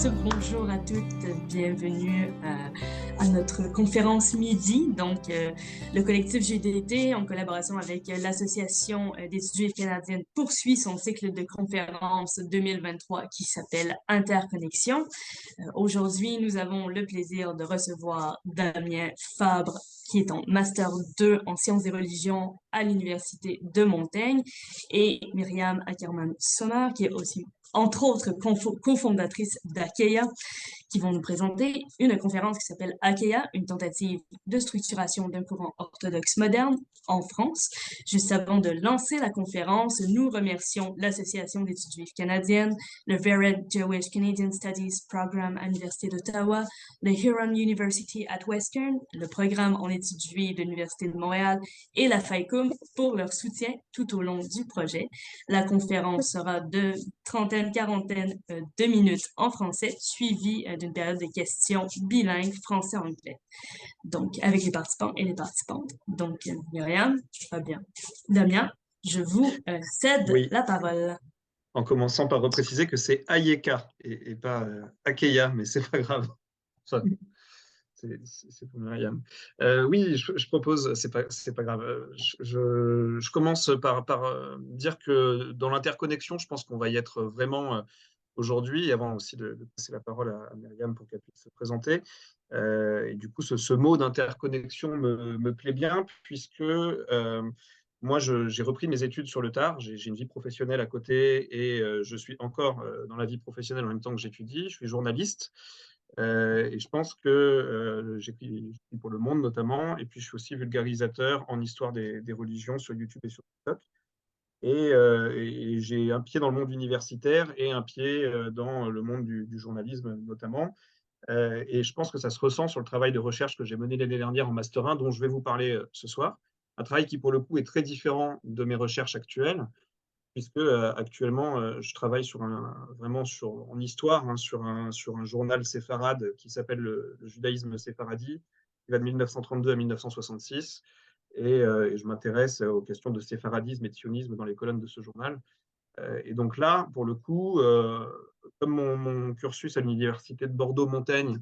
tous, bonjour à toutes, bienvenue à notre conférence midi. Donc, le collectif GDT, en collaboration avec l'Association d'étudiants canadiennes, poursuit son cycle de conférences 2023 qui s'appelle Interconnexion. Aujourd'hui, nous avons le plaisir de recevoir Damien Fabre, qui est en Master 2 en sciences des religions à l'Université de Montaigne, et Myriam Ackerman-Sommer, qui est aussi entre autres cofondatrice d'Akeia, qui vont nous présenter une conférence qui s'appelle Akeia, une tentative de structuration d'un courant orthodoxe moderne en France. Juste avant de lancer la conférence, nous remercions l'Association d'études juives canadiennes, le Vered Jewish Canadian Studies Program à l'Université d'Ottawa, le Huron University at Western, le programme en études juives de l'Université de Montréal et la FAICUM pour leur soutien tout au long du projet. La conférence sera de quarantaine de minutes en français, suivie d'une période de questions bilingues français-anglais. Donc, avec les participants et les participantes. Donc, Myriam, Fabien, Damien, je vous cède Oui, la parole. en commençant par repréciser que c'est Ayeka et pas Akeya, mais c'est pas grave. Enfin, c'est pour Myriam. Oui, je propose, c'est pas grave. Je commence par dire que dans l'interconnexion, je pense qu'on va y être vraiment aujourd'hui, avant aussi de passer la parole à Myriam pour qu'elle puisse se présenter. Et du coup, ce mot d'interconnexion me plaît bien, puisque moi, j'ai repris mes études sur le tard. J'ai une vie professionnelle à côté et je suis encore dans la vie professionnelle en même temps que j'étudie. Je suis journaliste. Et je pense que j'écris pour Le Monde notamment, et puis je suis aussi vulgarisateur en histoire des religions sur YouTube et sur TikTok. Et j'ai un pied dans le monde universitaire et un pied dans le monde du journalisme notamment. Et je pense que ça se ressent sur le travail de recherche que j'ai mené l'année dernière en Master 1, dont je vais vous parler ce soir. Un travail qui, pour le coup, est très différent de mes recherches actuelles, puisque actuellement, je travaille en histoire, hein, sur un journal séfarade qui s'appelle le judaïsme séfaradi, qui va de 1932 à 1966. Et je m'intéresse aux questions de séfaradisme et de sionisme dans les colonnes de ce journal. Et donc là, pour le coup, comme mon cursus à l'université de Bordeaux-Montaigne,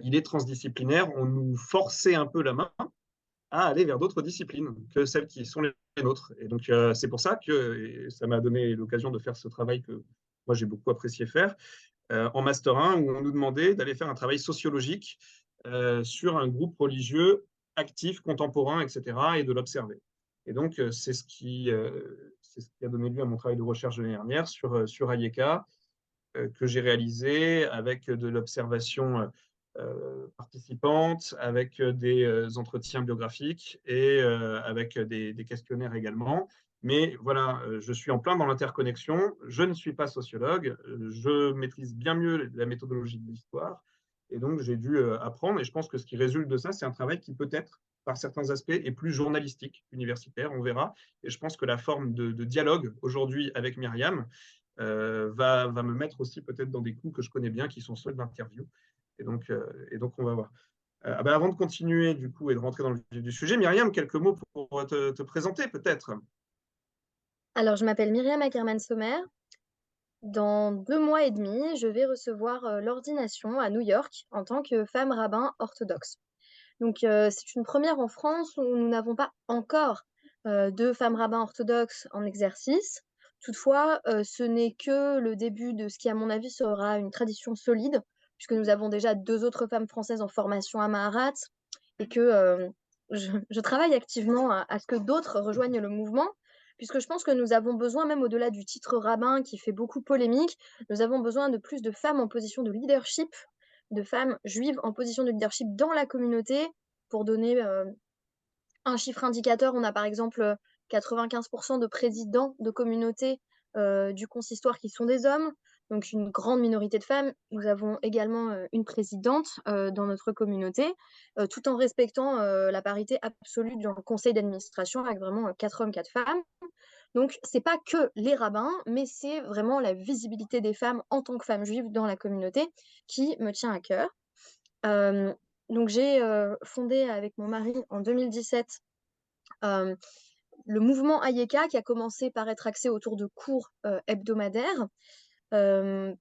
il est transdisciplinaire, on nous forçait un peu la main à aller vers d'autres disciplines que celles qui sont les nôtres. Et donc, c'est pour ça que ça m'a donné l'occasion de faire ce travail que moi, j'ai beaucoup apprécié faire en Master 1, où on nous demandait d'aller faire un travail sociologique sur un groupe religieux actif, contemporain, etc., et de l'observer. Et donc, c'est ce qui a donné lieu à mon travail de recherche de l'année dernière sur Ayeka, que j'ai réalisé avec de l'observation participante, avec des entretiens biographiques et avec des questionnaires également. Mais voilà, je suis en plein dans l'interconnexion. Je ne suis pas sociologue. Je maîtrise bien mieux la méthodologie de l'histoire. Et donc, j'ai dû apprendre. Et je pense que ce qui résulte de ça, c'est un travail qui peut-être, par certains aspects, est plus journalistique, universitaire, on verra. Et je pense que la forme de dialogue aujourd'hui avec Myriam va me mettre aussi peut-être dans des coups que je connais bien, qui sont ceux de l'interview. Et donc, on va voir. Avant de continuer du coup et de rentrer dans le vif du sujet, Myriam, quelques mots pour te présenter peut-être. Alors, je m'appelle Myriam Ackerman-Sommer. Dans 2 mois et demi, je vais recevoir l'ordination à New York en tant que femme rabbin orthodoxe. Donc, c'est une première en France où nous n'avons pas encore de femmes rabbins orthodoxes en exercice. Toutefois, ce n'est que le début de ce qui, à mon avis, sera une tradition solide, puisque nous avons déjà 2 autres femmes françaises en formation à Maharat et que je travaille activement à ce que d'autres rejoignent le mouvement, puisque je pense que nous avons besoin, même au-delà du titre rabbin qui fait beaucoup polémique, nous avons besoin de plus de femmes en position de leadership, de femmes juives en position de leadership dans la communauté. Pour donner un chiffre indicateur, on a par exemple 95% de présidents de communautés du consistoire qui sont des hommes, donc une grande minorité de femmes. Nous avons également une présidente dans notre communauté, tout en respectant la parité absolue dans le conseil d'administration avec vraiment 4 hommes, 4 femmes. Donc, c'est pas que les rabbins, mais c'est vraiment la visibilité des femmes en tant que femmes juives dans la communauté qui me tient à cœur. Donc, j'ai fondé avec mon mari en 2017 le mouvement Ayeka, qui a commencé par être axé autour de cours hebdomadaires.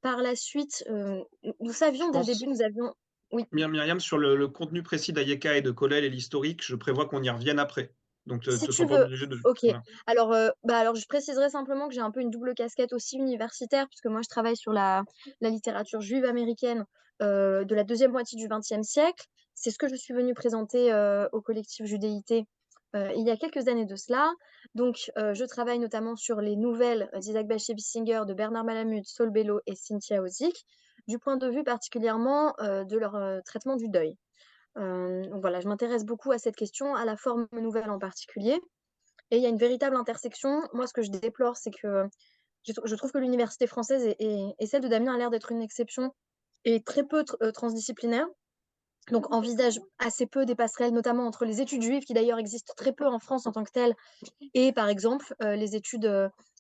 Par la suite, nous savions Je dès le pense, début, nous avions oui, Myriam, sur le contenu précis d'Ayeka et de Colel et l'historique, je prévois qu'on y revienne après. Donc, tu si ne te tu sens pas veux. obligé de. OK. Voilà. Alors je préciserai simplement que j'ai un peu une double casquette aussi universitaire, puisque moi je travaille sur la littérature juive américaine, de la deuxième moitié du XXe siècle. C'est ce que je suis venue présenter, au collectif Judéité, il y a quelques années de cela. Donc, je travaille notamment sur les nouvelles, d'Isaac Bashevis-Singer, de Bernard Malamud, Saul Bellow et Cynthia Ozick, du point de vue particulièrement, de leur, traitement du deuil. Donc voilà, je m'intéresse beaucoup à cette question, à la forme nouvelle en particulier. Et il y a une véritable intersection. Moi, ce que je déplore, c'est que je trouve que l'université française et celle de Damien a l'air d'être une exception et très peu transdisciplinaire. Donc, envisage assez peu des passerelles, notamment entre les études juives, qui d'ailleurs existent très peu en France en tant que telles, et par exemple, les études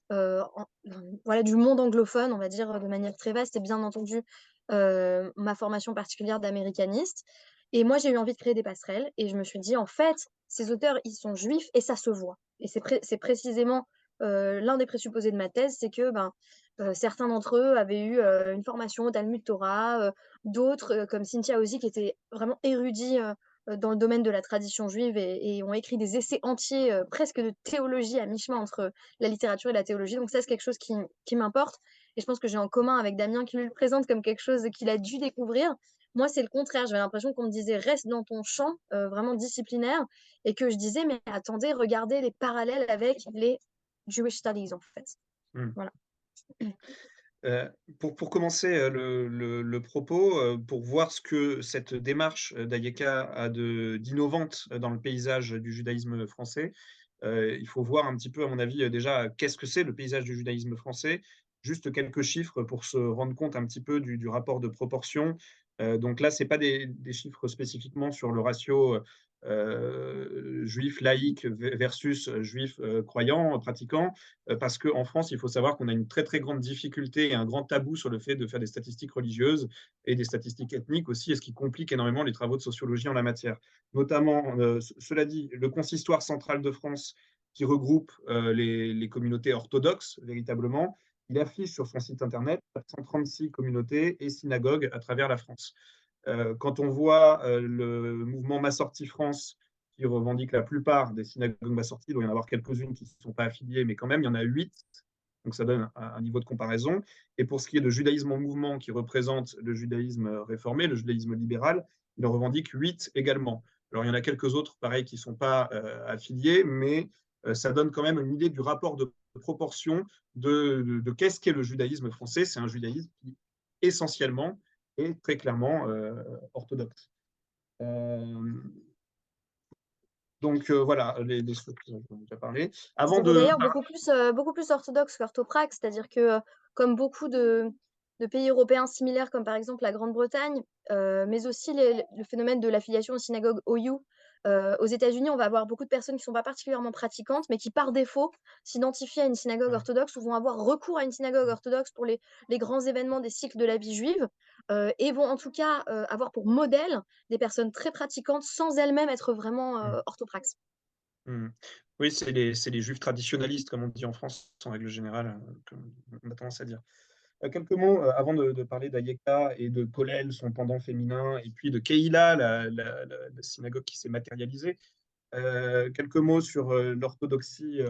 voilà, du monde anglophone, on va dire de manière très vaste, et bien entendu, ma formation particulière d'américaniste. Et moi, j'ai eu envie de créer des passerelles, et je me suis dit, en fait, ces auteurs, ils sont juifs, et ça se voit. Et c'est précisément l'un des présupposés de ma thèse, c'est que certains d'entre eux avaient eu une formation au Talmud Torah, d'autres, comme Cynthia Ozick, qui était vraiment érudits dans le domaine de la tradition juive et ont écrit des essais entiers, presque de théologie à mi-chemin entre la littérature et la théologie. Donc ça, c'est quelque chose qui m'importe. Et je pense que j'ai en commun avec Damien qui lui le présente comme quelque chose qu'il a dû découvrir. Moi, c'est le contraire. J'avais l'impression qu'on me disait reste dans ton champ, vraiment disciplinaire, et que je disais mais attendez, regardez les parallèles avec les Jewish Studies en fait. Hmm. Voilà. Pour commencer le propos, pour voir ce que cette démarche d'Ayeka a d'innovante dans le paysage du judaïsme français, il faut voir un petit peu, à mon avis, déjà, qu'est-ce que c'est le paysage du judaïsme français. Juste quelques chiffres pour se rendre compte un petit peu du rapport de proportion. Donc là, ce n'est pas des chiffres spécifiquement sur le ratio juif laïque versus juif croyant, pratiquant, parce qu'en France, il faut savoir qu'on a une très très grande difficulté et un grand tabou sur le fait de faire des statistiques religieuses et des statistiques ethniques aussi, et ce qui complique énormément les travaux de sociologie en la matière. Notamment, cela dit, le Consistoire central de France, qui regroupe les communautés orthodoxes véritablement, il affiche sur son site internet 136 communautés et synagogues à travers la France. Quand on voit le mouvement Massorti France, qui revendique la plupart des synagogues Massorti, il doit y en avoir quelques-unes qui ne sont pas affiliées, mais quand même, il y en a 8, donc ça donne un niveau de comparaison. Et pour ce qui est de judaïsme en mouvement, qui représente le judaïsme réformé, le judaïsme libéral, il en revendique 8 également. Alors, il y en a quelques autres, pareil, qui ne sont pas affiliés, mais ça donne quand même une idée du rapport de proportion de qu'est-ce qu'est le judaïsme français. C'est un judaïsme qui, essentiellement, est très clairement orthodoxe. Donc voilà, les choses que j'en ai déjà parlé. Avant C'est de. d'ailleurs beaucoup plus orthodoxe qu'orthopraxe, c'est-à-dire que comme beaucoup de pays européens similaires, comme par exemple la Grande-Bretagne, mais aussi le phénomène de l'affiliation aux synagogues OU, aux États-Unis, on va avoir beaucoup de personnes qui ne sont pas particulièrement pratiquantes, mais qui par défaut s'identifient à une synagogue orthodoxe ou vont avoir recours à une synagogue orthodoxe pour les grands événements des cycles de la vie juive, et vont en tout cas avoir pour modèle des personnes très pratiquantes sans elles-mêmes être vraiment orthopraxes. Oui, c'est les juifs traditionnalistes, comme on dit en France, en règle générale, comme on a tendance à dire. Quelques mots avant de parler d'Ayeka et de Kollel, son pendant féminin, et puis de Kehila, la synagogue qui s'est matérialisée. Quelques mots sur l'orthodoxie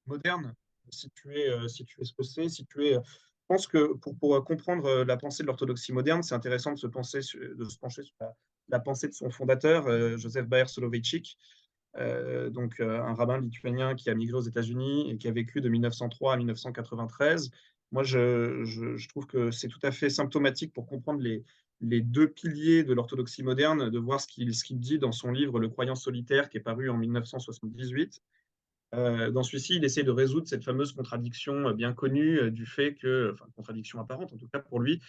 moderne, situer ce que c'est, situer. Je pense que pour comprendre la pensée de l'orthodoxie moderne, c'est intéressant de se pencher sur la pensée de son fondateur, Joseph Baer Soloveitchik, donc un rabbin lituanien qui a migré aux États-Unis et qui a vécu de 1903 à 1993. Moi, je trouve que c'est tout à fait symptomatique pour comprendre les deux piliers de l'orthodoxie moderne, de voir ce qu'il dit dans son livre Le croyant solitaire, qui est paru en 1978. Dans celui-ci, il essaie de résoudre cette fameuse contradiction bien connue du fait que, enfin, contradiction apparente en tout cas pour lui,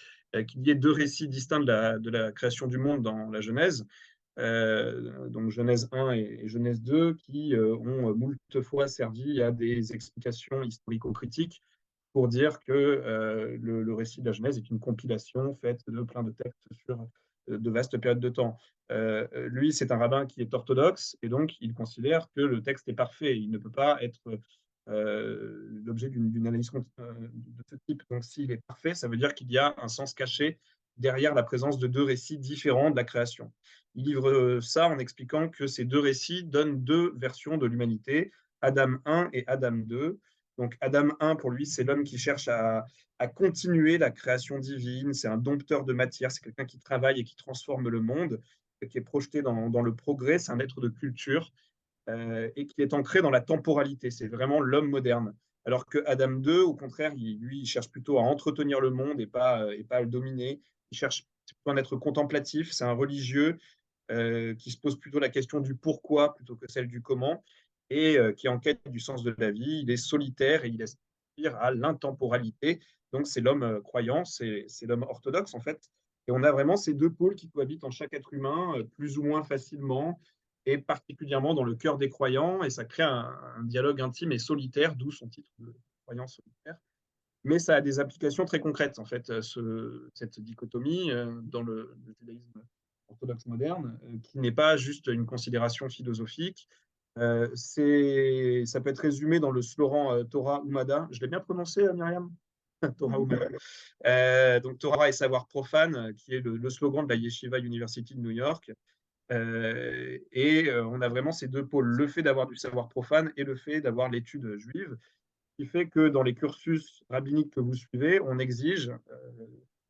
qu'il y ait deux récits distincts de la création du monde dans la Genèse, donc Genèse 1 et Genèse 2, qui ont moult fois servi à des explications historico-critiques pour dire que le récit de la Genèse est une compilation faite de plein de textes sur de vastes périodes de temps. Lui, c'est un rabbin qui est orthodoxe et donc il considère que le texte est parfait. Il ne peut pas être l'objet d'une analyse de ce type. Donc, s'il est parfait, ça veut dire qu'il y a un sens caché derrière la présence de deux récits différents de la création. Il livre ça en expliquant que ces deux récits donnent deux versions de l'humanité, Adam 1 et Adam 2. Donc, Adam 1, pour lui, c'est l'homme qui cherche à continuer la création divine, c'est un dompteur de matière, c'est quelqu'un qui travaille et qui transforme le monde, qui est projeté dans le progrès, c'est un être de culture, et qui est ancré dans la temporalité. C'est vraiment l'homme moderne. Alors que Adam 2, au contraire, lui, il cherche plutôt à entretenir le monde et pas à le dominer. Il cherche plutôt un être contemplatif, c'est un religieux qui se pose plutôt la question du pourquoi plutôt que celle du comment, et qui est en quête du sens de la vie. Il est solitaire et il aspire à l'intemporalité. Donc c'est l'homme croyant, c'est l'homme orthodoxe en fait. Et on a vraiment ces deux pôles qui cohabitent en chaque être humain, plus ou moins facilement, et particulièrement dans le cœur des croyants, et ça crée un dialogue intime et solitaire, d'où son titre de croyant solitaire. Mais ça a des applications très concrètes, en fait, cette dichotomie dans le judaïsme orthodoxe moderne, qui n'est pas juste une considération philosophique. Ça peut être résumé dans le slogan Torah Umada. Je l'ai bien prononcé, Myriam? Torah Umada. Donc Torah et savoir profane, qui est le slogan de la Yeshiva University de New York. On a vraiment ces deux pôles, le fait d'avoir du savoir profane et le fait d'avoir l'étude juive, qui fait que dans les cursus rabbiniques que vous suivez, on exige,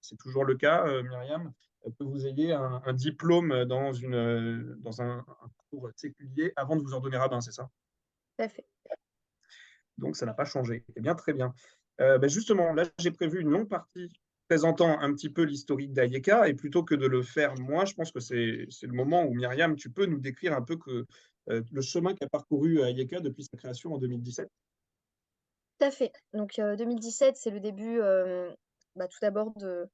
c'est toujours le cas, Myriam, que vous ayez un diplôme dans un cours séculier avant de vous ordonner rabbin, c'est ça? Tout à fait. Donc ça n'a pas changé. Eh bien, très bien. Justement, là, j'ai prévu une longue partie présentant un petit peu l'historique d'Ayeka, et plutôt que de le faire moi, je pense que c'est le moment où, Myriam, tu peux nous décrire un peu le chemin qu'a parcouru Ayeka depuis sa création en 2017. Tout à fait. Donc 2017, c'est le début tout d'abord de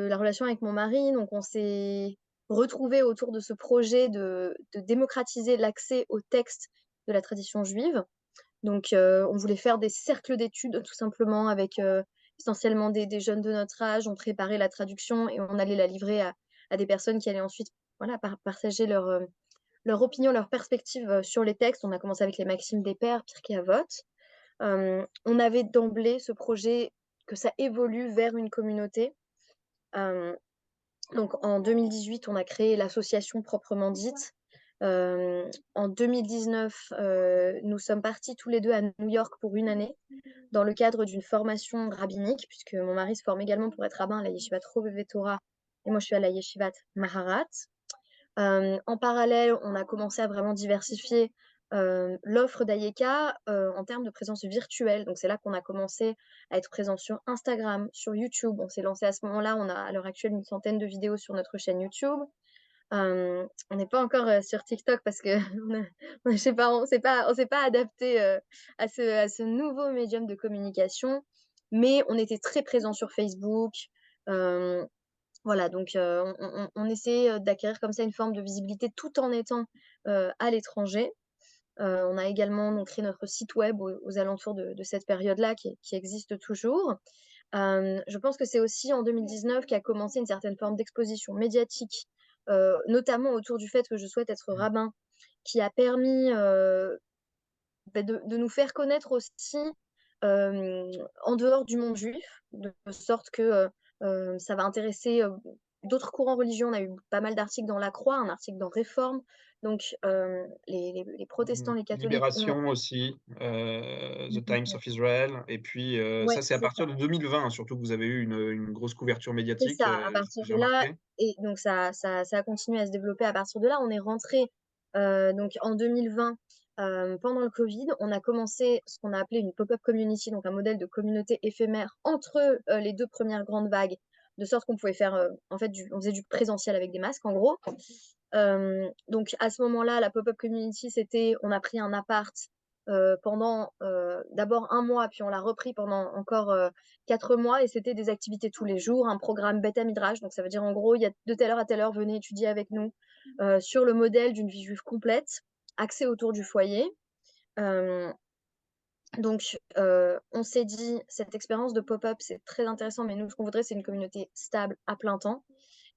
la relation avec mon mari. Donc on s'est retrouvés autour de ce projet de démocratiser l'accès aux textes de la tradition juive. Donc on voulait faire des cercles d'études tout simplement avec essentiellement des jeunes de notre âge. On préparait la traduction et on allait la livrer à des personnes qui allaient ensuite partager leur opinion, leur perspective sur les textes. On a commencé avec les Maximes des Pères, Pirkei Avot. On avait d'emblée ce projet que ça évolue vers une communauté. Donc en 2018, on a créé l'association proprement dite. En 2019, nous sommes partis tous les deux à New York pour une année dans le cadre d'une formation rabbinique, puisque mon mari se forme également pour être rabbin à la Yeshivat Roveve Torah et moi je suis à la Yeshivat Maharat. En parallèle, on a commencé à vraiment diversifier l'offre d'Ayeka en termes de présence virtuelle. Donc, c'est là qu'on a commencé à être présent sur Instagram, sur YouTube. On s'est lancé à ce moment-là. On a à l'heure actuelle une centaine de vidéos sur notre chaîne YouTube. On n'est pas encore sur TikTok parce que je sais pas, on s'est pas adapté à ce nouveau médium de communication. Mais on était très présent sur Facebook. Voilà, donc on essaie d'acquérir comme ça une forme de visibilité tout en étant à l'étranger. On a également donc, créé notre site web aux alentours de cette période-là qui existe toujours. Je pense que c'est aussi en 2019 qu'a commencé une certaine forme d'exposition médiatique, notamment autour du fait que je souhaite être rabbin, qui a permis de nous faire connaître aussi en dehors du monde juif, de sorte que ça va intéresser d'autres courants religieux. On a eu pas mal d'articles dans La Croix, un article dans Réforme. Donc les protestants, les catholiques Libération aussi, The Times of Israel. Et puis, Ouais, ça, c'est à partir de 2020, hein, surtout que vous avez eu une grosse couverture c'est médiatique. ça, à partir J'ai de là. remarqué. Et donc ça a continué à se développer à partir de là. On est rentré donc en 2020. Pendant le Covid, on a commencé ce qu'on a appelé une pop-up community, donc un modèle de communauté éphémère entre les deux premières grandes vagues, de sorte qu'on pouvait faire, en fait, on faisait du présentiel avec des masques, en gros. Donc à ce moment-là, la pop-up community, c'était, on a pris un appart pendant d'abord un mois, puis on l'a repris pendant encore 4 mois, et c'était des activités tous les jours, un programme Beth Midrash, donc ça veut dire en gros, il y a de telle heure à telle heure, venez étudier avec nous sur le modèle d'une vie juive complète, axée autour du foyer. Donc, on s'est dit, cette expérience de pop-up, c'est très intéressant, mais nous, ce qu'on voudrait, c'est une communauté stable à plein temps.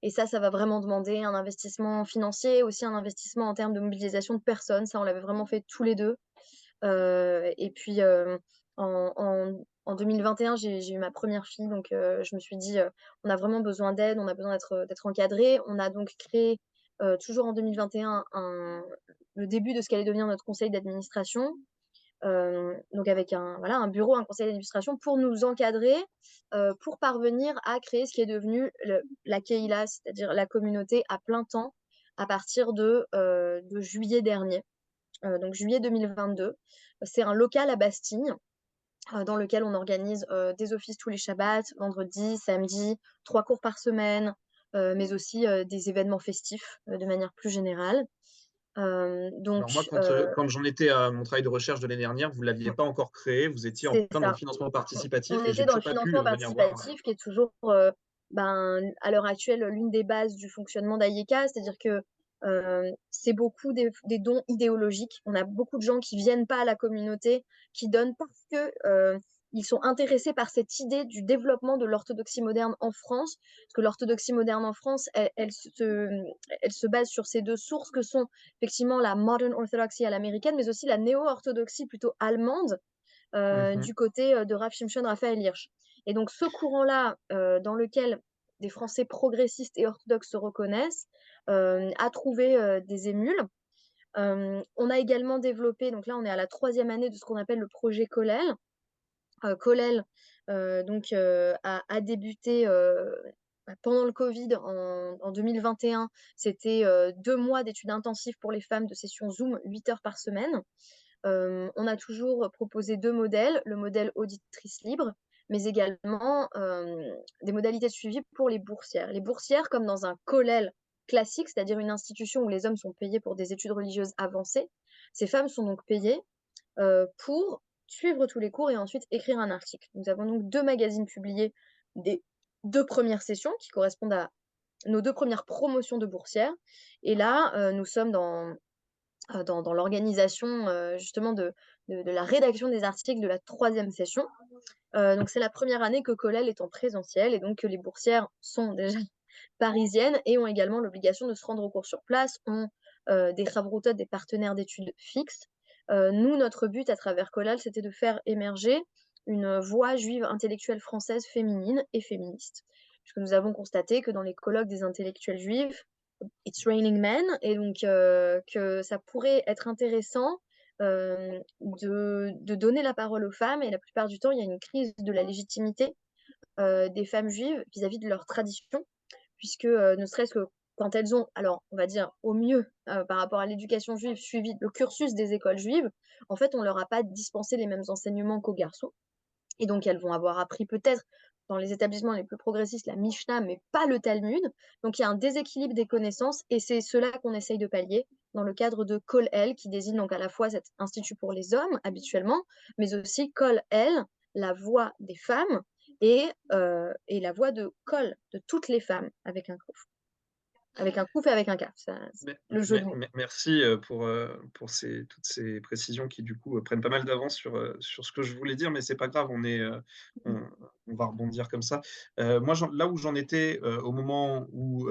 Et ça va vraiment demander un investissement financier, aussi un investissement en termes de mobilisation de personnes. Ça, on l'avait vraiment fait tous les deux. Et puis, en 2021, j'ai eu ma première fille, donc je me suis dit, on a vraiment besoin d'aide, on a besoin d'être encadré. On a donc créé, toujours en 2021, le début de ce qu'allait devenir notre conseil d'administration. Donc avec un bureau, un conseil d'administration pour nous encadrer, pour parvenir à créer ce qui est devenu la Keila, c'est-à-dire la communauté à plein temps, à partir de juillet dernier, donc juillet 2022. C'est un local à Bastille, dans lequel on organise des offices tous les Shabbats, vendredi, samedi, 3 cours par semaine, mais aussi des événements festifs de manière plus générale. Alors moi, Donc, quand j'en étais à mon travail de recherche de l'année dernière, vous ne l'aviez pas encore créé, vous étiez en c'est plein dans le ça. financement On participatif et j'ai était dans le toujours pas pu financement venir voir. participatif, qui est toujours, à l'heure actuelle, l'une des bases du fonctionnement d'AIECA, c'est-à-dire que c'est beaucoup des dons idéologiques. On a beaucoup de gens qui viennent pas à la communauté, qui donnent parce que ils sont intéressés par cette idée du développement de l'orthodoxie moderne en France, parce que l'orthodoxie moderne en France, elle se base sur ces deux sources que sont effectivement la modern orthodoxy à l'américaine, mais aussi la néo-orthodoxie plutôt allemande, Mhm. du côté de Rav Shimshon Raphaël Hirsch. Et donc ce courant-là, dans lequel des Français progressistes et orthodoxes se reconnaissent, a trouvé des émules. On a également développé, donc là on est à la 3e année de ce qu'on appelle le projet Kollel. Kollel a débuté pendant le Covid en 2021. C'était 2 mois d'études intensives pour les femmes de session Zoom, 8 heures par semaine. On a toujours proposé 2 modèles, le modèle auditrice libre, mais également des modalités de suivi pour les boursières. Les boursières, comme dans un kollel classique, c'est-à-dire une institution où les hommes sont payés pour des études religieuses avancées, ces femmes sont donc payées pour suivre tous les cours et ensuite écrire un article. Nous avons donc 2 magazines publiés des 2 premières sessions qui correspondent à nos 2 premières promotions de boursières. Et là, nous sommes dans l'organisation justement de la rédaction des articles de la 3e session. Donc c'est la première année que Kollel est en présentiel et donc que les boursières sont déjà parisiennes et ont également l'obligation de se rendre au cours sur place, ont des chavroutot, des partenaires d'études fixes. Nous, notre but à travers Kollel, c'était de faire émerger une voix juive intellectuelle française féminine et féministe. Puisque nous avons constaté que dans les colloques des intellectuels juifs, It's Raining Men, et donc que ça pourrait être intéressant de donner la parole aux femmes, et la plupart du temps, il y a une crise de la légitimité des femmes juives vis-à-vis de leur tradition, puisque ne serait-ce que quand elles ont, alors on va dire au mieux par rapport à l'éducation juive, suivi le cursus des écoles juives, en fait, on leur a pas dispensé les mêmes enseignements qu'aux garçons. Et donc, elles vont avoir appris peut-être dans les établissements les plus progressistes la Mishnah, mais pas le Talmud. Donc, il y a un déséquilibre des connaissances et c'est cela qu'on essaye de pallier dans le cadre de Kollel, qui désigne donc à la fois cet institut pour les hommes, habituellement, mais aussi Kollel, la voix des femmes, et la voix de Kol, de toutes les femmes, avec un kouf. Avec un kouf et avec un kaf, le jeu de mots. Merci pour toutes ces précisions qui, du coup, prennent pas mal d'avance sur ce que je voulais dire, mais c'est pas grave, on, on va rebondir comme ça. Moi, là où j'en étais au moment où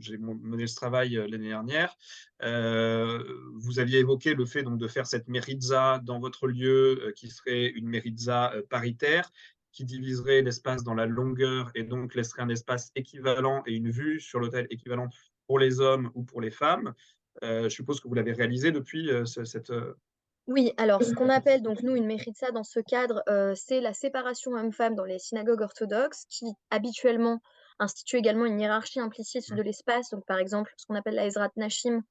j'ai mené ce travail l'année dernière, vous aviez évoqué le fait donc, de faire cette méritza dans votre lieu, qui serait une méritza paritaire, qui diviserait l'espace dans la longueur et donc laisserait un espace équivalent et une vue sur l'hôtel équivalente pour les hommes ou pour les femmes. Je suppose que vous l'avez réalisé depuis cette. Oui, alors ce qu'on appelle donc nous une méritza dans ce cadre, c'est la séparation homme-femme dans les synagogues orthodoxes qui habituellement instituent également une hiérarchie implicite de l'espace. Donc par exemple, ce qu'on appelle la Ezrat Nashim,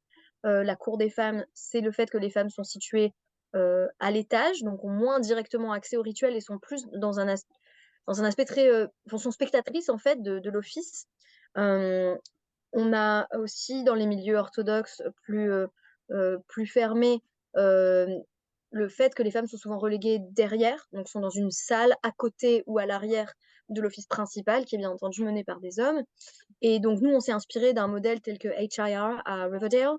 la cour des femmes, c'est le fait que les femmes sont situées à l'étage, donc ont moins directement accès au rituel et sont plus dans un aspect très, sont spectatrices en fait de l'office. On a aussi dans les milieux orthodoxes plus fermés le fait que les femmes sont souvent reléguées derrière, donc sont dans une salle à côté ou à l'arrière de l'office principal, qui est bien entendu mené par des hommes. Et donc nous, on s'est inspiré d'un modèle tel que HIR à Riverdale,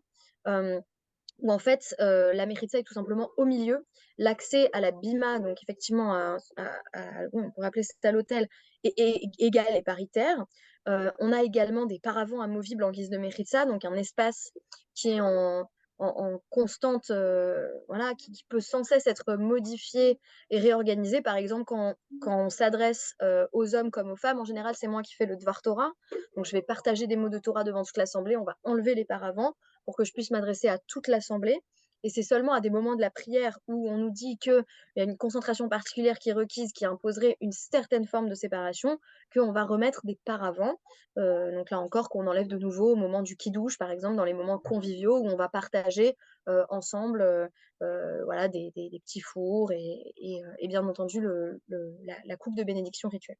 où en fait la méritza est tout simplement au milieu. L'accès à la bima, donc effectivement, on pourrait appeler ça l'hôtel, est égal et paritaire. On a également des paravents amovibles en guise de méritza, donc un espace qui est en constante, voilà, qui peut sans cesse être modifiée et réorganisée. Par exemple, quand on s'adresse aux hommes comme aux femmes, en général, c'est moi qui fais le Dvar Torah. Donc, je vais partager des mots de Torah devant toute l'Assemblée. On va enlever les paravents pour que je puisse m'adresser à toute l'Assemblée. Et c'est seulement à des moments de la prière où on nous dit qu'il y a une concentration particulière qui est requise, qui imposerait une certaine forme de séparation, qu'on va remettre des paravents. Donc là encore, qu'on enlève de nouveau au moment du kidouche, par exemple, dans les moments conviviaux où on va partager ensemble voilà, des petits fours et bien entendu la coupe de bénédiction rituelle.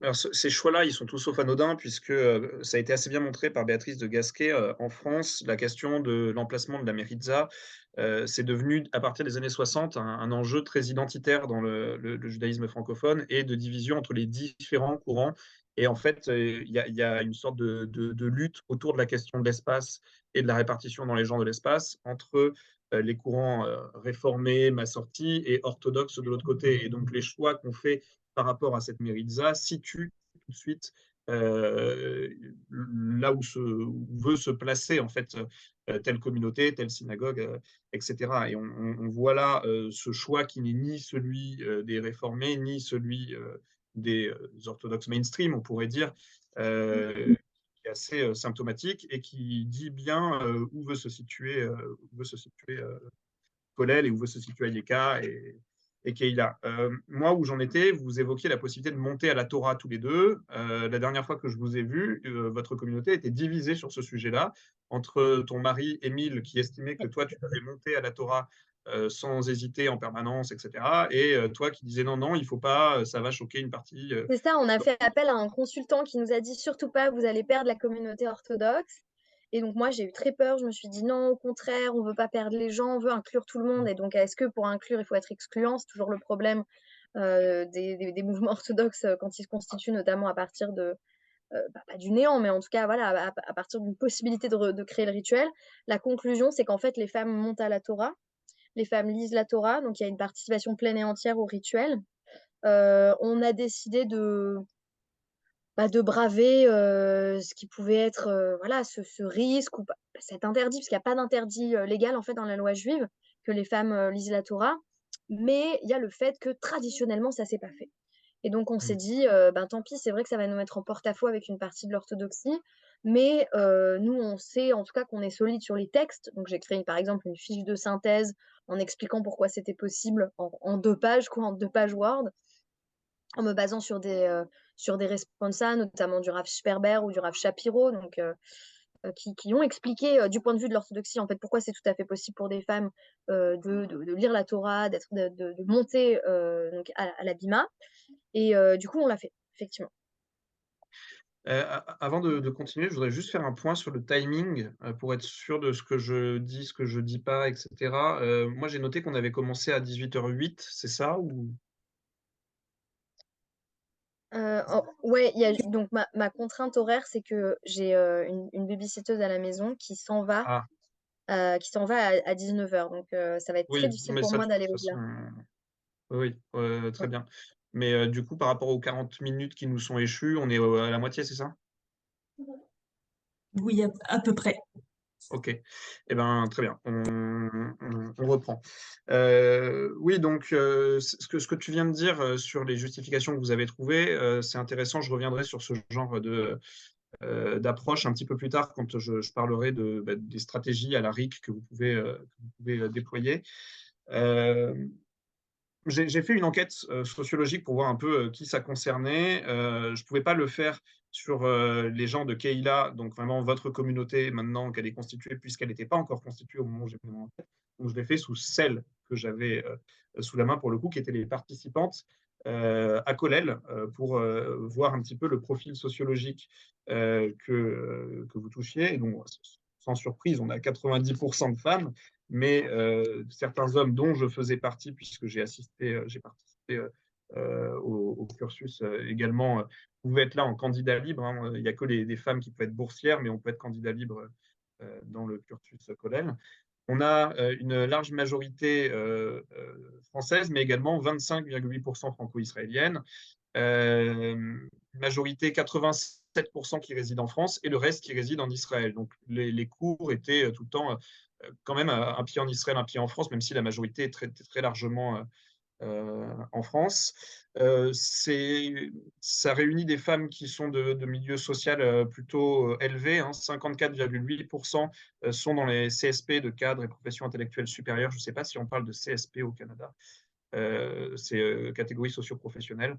Alors, ces choix-là, ils sont tous sauf anodins puisque ça a été assez bien montré par Béatrice de Gasquet. En France, la question de l'emplacement de la méritza, c'est devenu, à partir des années 60, un enjeu très identitaire dans le judaïsme francophone et de division entre les différents courants. Et en fait, il y a une sorte de lutte autour de la question de l'espace et de la répartition dans les genres de l'espace entre les courants réformés, massortis et orthodoxes de l'autre côté. Et donc, les choix qu'on fait par rapport à cette méritza situe tout de suite là où veut se placer en fait telle communauté, telle synagogue, etc. Et on voit là ce choix qui n'est ni celui des réformés, ni celui des orthodoxes mainstream, on pourrait dire, qui est assez symptomatique et qui dit bien où veut se situer Kollel et où veut se situer Ayeka et Keïla. Moi, où j'en étais, vous évoquiez la possibilité de monter à la Torah tous les deux. La dernière fois que je vous ai vu, votre communauté était divisée sur ce sujet-là, entre ton mari, Émile, qui estimait que toi, tu devais monter à la Torah sans hésiter en permanence, etc. Et toi qui disais non, non, il ne faut pas, ça va choquer une partie. C'est ça, on a fait appel à un consultant qui nous a dit surtout pas, vous allez perdre la communauté orthodoxe. Et donc moi, j'ai eu très peur. Je me suis dit non, au contraire, on veut pas perdre les gens, on veut inclure tout le monde. Et donc, est-ce que pour inclure, il faut être excluant? C'est toujours le problème des mouvements orthodoxes quand ils se constituent, notamment à partir de, pas du néant, mais en tout cas, voilà, à partir d'une possibilité de créer le rituel. La conclusion, c'est qu'en fait, les femmes montent à la Torah, les femmes lisent la Torah, donc il y a une participation pleine et entière au rituel. On a décidé de braver ce qui pouvait être voilà, ce risque ou cet interdit, parce qu'il n'y a pas d'interdit légal en fait dans la loi juive que les femmes lisent la Torah, mais il y a le fait que traditionnellement ça s'est pas fait. Et donc on s'est dit, ben tant pis, c'est vrai que ça va nous mettre en porte-à-faux avec une partie de l'orthodoxie, mais nous on sait en tout cas qu'on est solide sur les textes. Donc j'ai créé par exemple une fiche de synthèse en expliquant pourquoi c'était possible en 2 pages, quoi, en 2 pages Word en me basant sur des responsa, notamment du Rav Sperber ou du Rav Shapiro, donc, qui ont expliqué du point de vue de l'orthodoxie en fait pourquoi c'est tout à fait possible pour des femmes de lire la Torah, de monter donc à la bima. Et du coup, on l'a fait, effectivement. Avant de continuer, je voudrais juste faire un point sur le timing pour être sûr de ce que je dis, ce que je dis pas, etc. Moi, j'ai noté qu'on avait commencé à 18h08, c'est ça ou... Ouais, donc ma contrainte horaire, c'est que j'ai une babysitteuse à la maison Ah, qui s'en va à 19h. Donc, ça va être très oui, difficile mais pour ça, de moi d'aller toute au-delà. façon, oui, très Ouais. bien. Mais du coup, par rapport aux 40 minutes qui nous sont échues, on est à la moitié, c'est ça? Oui, à peu près. Ok, eh ben, très bien, on reprend. Oui, donc ce que tu viens de dire sur les justifications que vous avez trouvées, c'est intéressant, je reviendrai sur ce genre d'approche un petit peu plus tard quand je parlerai des stratégies à la RIC que vous pouvez déployer. J'ai fait une enquête sociologique pour voir un peu qui ça concernait. Je ne pouvais pas le faire sur les gens de Keïla, donc vraiment votre communauté maintenant qu'elle est constituée, puisqu'elle n'était pas encore constituée au moment où j'ai fait mon enquête. Donc je l'ai fait sous celle que j'avais sous la main pour le coup, qui étaient les participantes à Kollel, pour voir un petit peu le profil sociologique que vous touchiez. Et donc, sans surprise, on a 90% de femmes, mais certains hommes dont je faisais partie, puisque j'ai participé au cursus également, pouvaient être là en candidat libre. Hein. Il n'y a que des femmes qui peuvent être boursières, mais on peut être candidat libre dans le cursus Kollel. On a une large majorité française, mais également 25,8% franco-israélienne. Majorité 87% qui résident en France et le reste qui réside en Israël. Donc les cours étaient tout le temps quand même un pied en Israël, un pied en France, même si la majorité est très, très largement en France. Ça réunit des femmes qui sont de milieu social plutôt élevé, hein, 54,8% sont dans les CSP de cadres et professions intellectuelles supérieures. Je ne sais pas si on parle de CSP au Canada. C'est catégorie socio-professionnelle.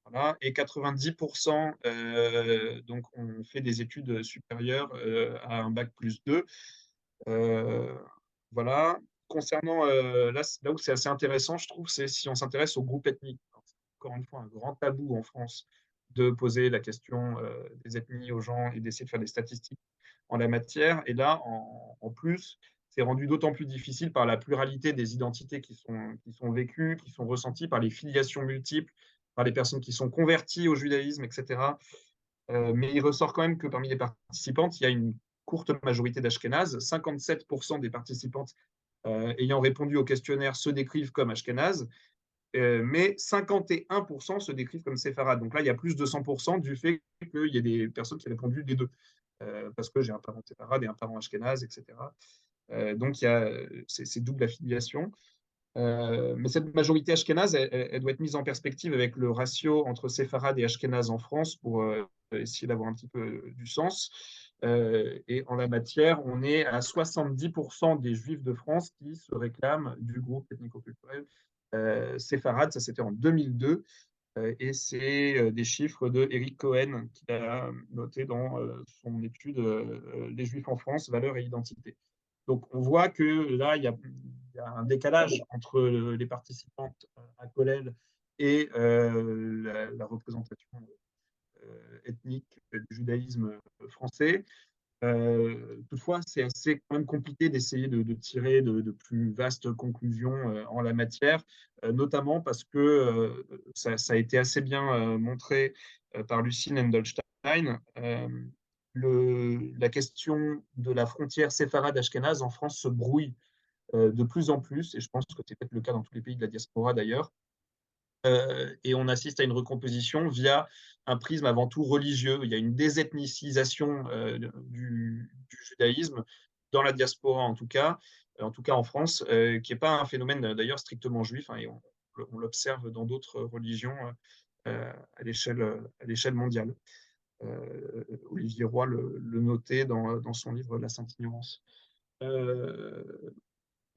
Voilà. Et 90% donc on fait des études supérieures à un bac plus 2. Voilà. Concernant là où c'est assez intéressant, je trouve, c'est si on s'intéresse aux groupes ethniques. Encore une fois, un grand tabou en France de poser la question des ethnies aux gens et d'essayer de faire des statistiques en la matière. Et là, en plus, c'est rendu d'autant plus difficile par la pluralité des identités qui sont vécues, qui sont ressenties, par les filiations multiples, par les personnes qui sont converties au judaïsme, etc. Mais il ressort quand même que parmi les participantes, il y a une courte majorité d'Ashkénazes. 57% des participantes ayant répondu au questionnaire se décrivent comme Ashkénazes, mais 51% se décrivent comme séfarades. Donc là, il y a plus de 100% du fait qu'il y ait des personnes qui ont répondu des deux, parce que j'ai un parent séfarade et un parent ashkénaze, etc. Donc, c'est double affiliation. Mais cette majorité ashkénaze, elle doit être mise en perspective avec le ratio entre séfarade et ashkénaze en France pour essayer d'avoir un petit peu du sens. Et en la matière, on est à 70% des juifs de France qui se réclament du groupe ethnico-culturel séfarade. Ça, c'était en 2002. Et c'est des chiffres de Eric Cohen qui a noté dans son étude Les Juifs en France, valeurs et identité. Donc, on voit que là, il y a un décalage entre les participantes à Colel et la représentation ethnique du judaïsme français. Toutefois, c'est assez quand même compliqué d'essayer de tirer de plus vastes conclusions en la matière, notamment parce que ça a été assez bien montré par Lucine Endelstein. La question de la frontière séfarade-ashkénaze en France se brouille de plus en plus, et je pense que c'est peut-être le cas dans tous les pays de la diaspora d'ailleurs. Et on assiste à une recomposition via un prisme avant tout religieux. Il y a une désethnicisation du judaïsme dans la diaspora en tout cas en France, qui n'est pas un phénomène d'ailleurs strictement juif, hein, et on l'observe dans d'autres religions à l'échelle mondiale. Olivier Roy le notait dans son livre La Sainte Ignorance.